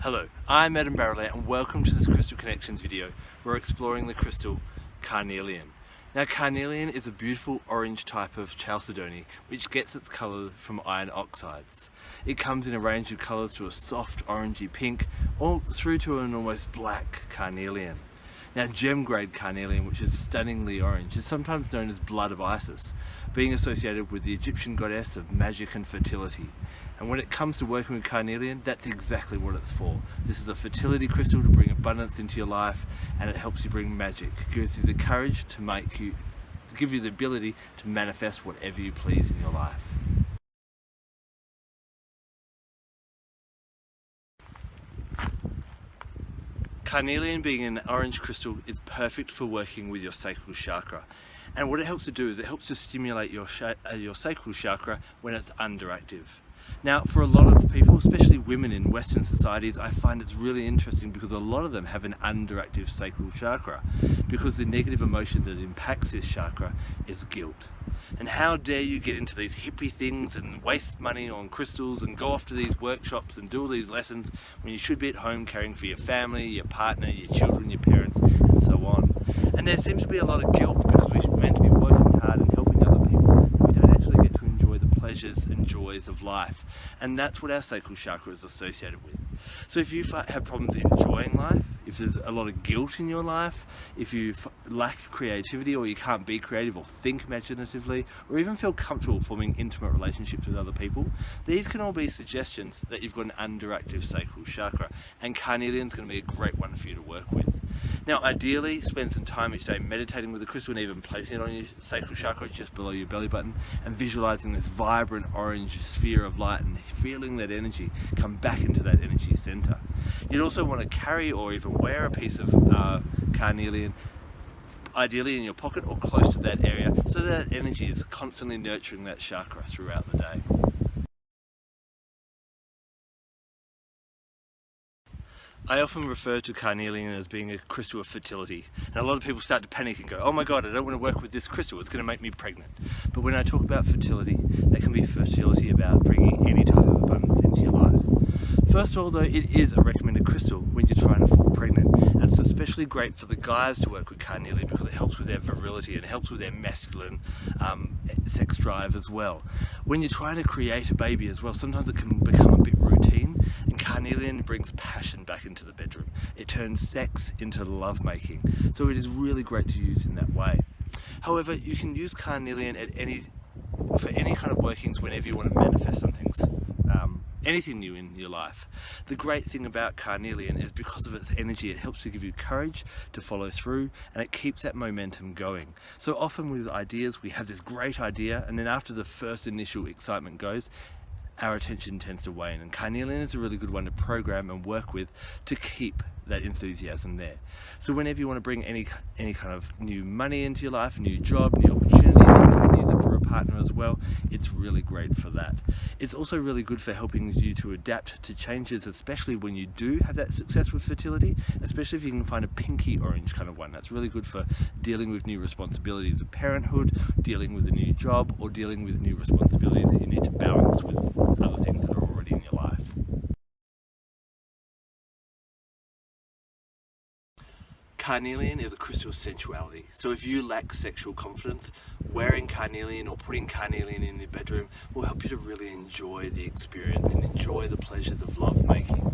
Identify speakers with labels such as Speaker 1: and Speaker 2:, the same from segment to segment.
Speaker 1: Hello, I'm Barralet and welcome to this Crystal Connections video. We're exploring the crystal Carnelian. Now Carnelian is a beautiful orange type of Chalcedony which gets its colour from iron oxides. It comes in a range of colours to a soft orangey pink all through to an almost black carnelian. Now gem grade carnelian, which is stunningly orange, is sometimes known as blood of Isis, being associated with the Egyptian goddess of magic and fertility. And when it comes to working with carnelian, that's exactly what it's for. This is a fertility crystal to bring abundance into your life, and it helps you bring magic. It gives you the courage to give you the ability to manifest whatever you please in your life. Carnelian, being an orange crystal, is perfect for working with your sacral chakra. And what it helps to do is it helps to stimulate your sacral chakra when it's underactive. Now, for a lot of people, especially women in Western societies, I find it's really interesting because a lot of them have an underactive sacral chakra because the negative emotion that impacts this chakra is guilt. And how dare you get into these hippie things and waste money on crystals and go off to these workshops and do all these lessons when you should be at home caring for your family, your partner, your children, your parents, and so on. And there seems to be a lot of guilt because we're meant to be working hard and helping other people. We don't actually get to enjoy the pleasures and joys of life. And that's what our sacral chakra is associated with. So if you have problems enjoying life, if there's a lot of guilt in your life, if you lack creativity or you can't be creative or think imaginatively, or even feel comfortable forming intimate relationships with other people, these can all be suggestions that you've got an underactive sacral chakra, and Carnelian's going to be a great one for you to work with. Now ideally, spend some time each day meditating with the crystal and even placing it on your sacral chakra just below your belly button and visualizing this vibrant orange sphere of light and feeling that energy come back into that energy center. You'd also want to carry or even wear a piece of carnelian, ideally in your pocket or close to that area, so that energy is constantly nurturing that chakra throughout the day. I often refer to carnelian as being a crystal of fertility, and a lot of people start to panic and go, oh my god, I don't want to work with this crystal, it's going to make me pregnant. But when I talk about fertility, that can be fertility about bringing any type of abundance into your life. First of all though, it is a recommended crystal when you're trying to fall pregnant, and it's especially great for the guys to work with carnelian because it helps with their virility and helps with their masculine sex drive as well. When you're trying to create a baby as well, sometimes it can become a bit routine, and carnelian brings passion back into the bedroom. It turns sex into lovemaking, so it is really great to use in that way. However, you can use carnelian for any kind of workings whenever you want to manifest something, anything new in your life. The great thing about carnelian is because of its energy, it helps to give you courage to follow through, and it keeps that momentum going. So often with ideas, we have this great idea, and then after the first initial excitement goes, our attention tends to wane, and carnelian is a really good one to program and work with to keep that enthusiasm there. So whenever you want to bring any kind of new money into your life, a new job, new opportunities, you can use it for a partner as well. It's really great for that. It's also really good for helping you to adapt to changes, especially when you do have that success with fertility, especially if you can find a pinky orange kind of one. That's really good for dealing with new responsibilities of parenthood, dealing with a new job, or dealing with new responsibilities that you need to balance with other things that are already in your life. Carnelian is a crystal of sensuality, so if you lack sexual confidence, wearing carnelian or putting carnelian in your bedroom will help you to really enjoy the experience and enjoy the pleasures of lovemaking.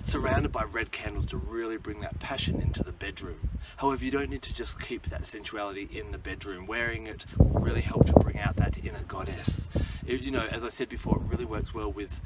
Speaker 1: Surrounded by red candles to really bring that passion into the bedroom. However, you don't need to just keep that sensuality in the bedroom. Wearing it will really help to bring out that inner goddess. As I said before, it really works well with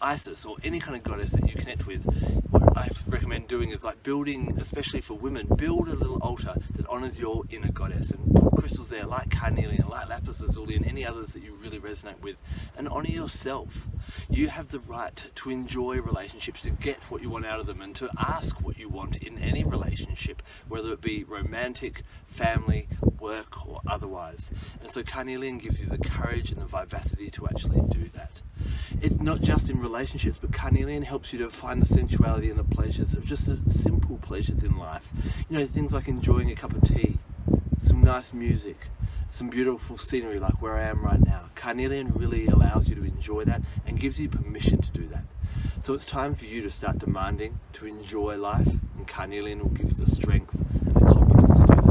Speaker 1: Isis or any kind of goddess that you connect with. What I recommend doing is like building, especially for women, build a little altar that honors your inner goddess and put crystals there like carnelian, like lapis lazuli, and any others that you really resonate with, and honor yourself. You have the right to enjoy relationships, to get what you want out of them, and to ask what you want in any relationship, whether it be romantic, family, work, or otherwise. And so carnelian gives you the courage and the vivacity to actually do that. It's not just in relationships, but carnelian helps you to find the sensuality and the pleasures of just the simple pleasures in life. Things like enjoying a cup of tea, some nice music, some beautiful scenery like where I am right now. Carnelian really allows you to enjoy that and gives you permission to do that. So it's time for you to start demanding to enjoy life, and Carnelian will give you the strength and the confidence to do that.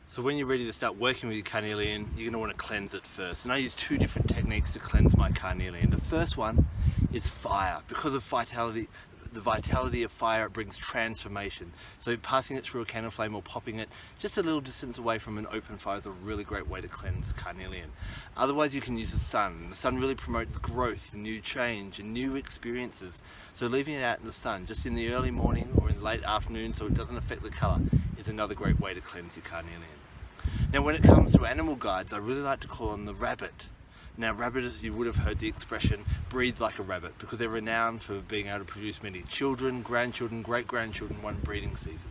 Speaker 1: So when you're ready to start working with your Carnelian, you're going to want to cleanse it first. And I use two different techniques to cleanse my Carnelian. The first one is fire. Because of vitality, the vitality of fire, it brings transformation. So passing it through a candle flame or popping it just a little distance away from an open fire is a really great way to cleanse Carnelian. Otherwise, you can use the sun. The sun really promotes growth, new change, and new experiences. So leaving it out in the sun, just in the early morning or in the late afternoon so it doesn't affect the colour, is another great way to cleanse your Carnelian. Now when it comes to animal guides, I really like to call on the rabbit. Now rabbit, as you would have heard the expression, breeds like a rabbit because they're renowned for being able to produce many children, grandchildren, great-grandchildren one breeding season.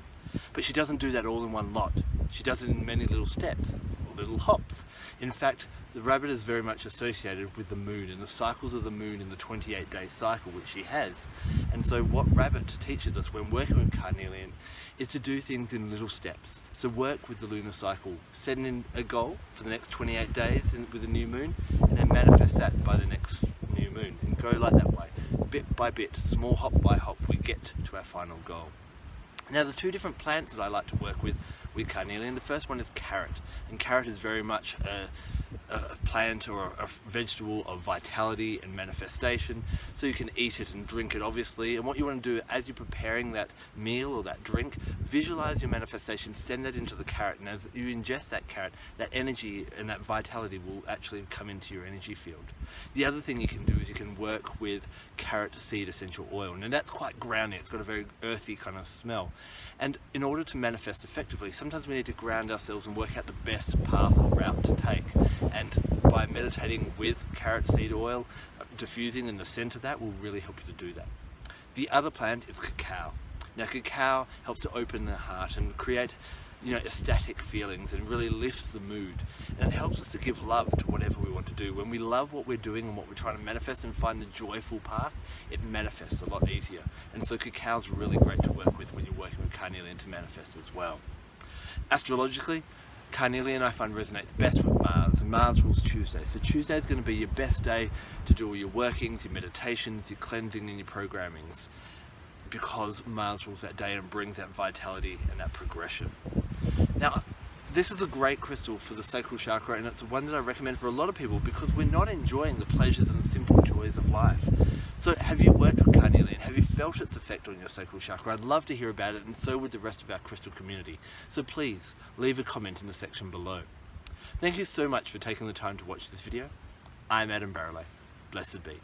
Speaker 1: But she doesn't do that all in one lot. She does it in many little steps, or little hops. In fact, the rabbit is very much associated with the moon and the cycles of the moon in the 28-day cycle which she has. And so what rabbit teaches us when working with Carnelian is to do things in little steps. So work with the lunar cycle, setting in a goal for the next 28 days with a new moon, and then manifest that by the next new moon, and go like that way. Bit by bit, small hop by hop, we get to our final goal. Now there's two different plants that I like to work with Carnelian. The first one is carrot, and carrot is very much a plant or a vegetable of vitality and manifestation, so you can eat it and drink it obviously. And what you want to do as you're preparing that meal or that drink, visualize your manifestation, send that into the carrot, and as you ingest that carrot, that energy and that vitality will actually come into your energy field. The other thing you can do is you can work with carrot seed essential oil, and that's quite grounding. It's got a very earthy kind of smell, and in order to manifest effectively, sometimes we need to ground ourselves and work out the best path or route to take. And by meditating with carrot seed oil, diffusing in the scent of that will really help you to do that. The other plant is cacao. Now cacao helps to open the heart and create, ecstatic feelings, and really lifts the mood. And it helps us to give love to whatever we want to do. When we love what we're doing and what we're trying to manifest and find the joyful path, it manifests a lot easier. And so cacao is really great to work with when you're working with Carnelian to manifest as well. Astrologically, Carnelian I find resonates best with Mars, and Mars rules Tuesday. So Tuesday is going to be your best day to do all your workings, your meditations, your cleansing and your programmings, because Mars rules that day and brings that vitality and that progression. Now, this is a great crystal for the Sacral Chakra, and it's one that I recommend for a lot of people because we're not enjoying the pleasures and simple joys of life. So have you worked with Carnelian? Have you felt its effect on your Sacral Chakra? I'd love to hear about it, and so would the rest of our crystal community. So please, leave a comment in the section below. Thank you so much for taking the time to watch this video. I'm Barralet. Blessed be.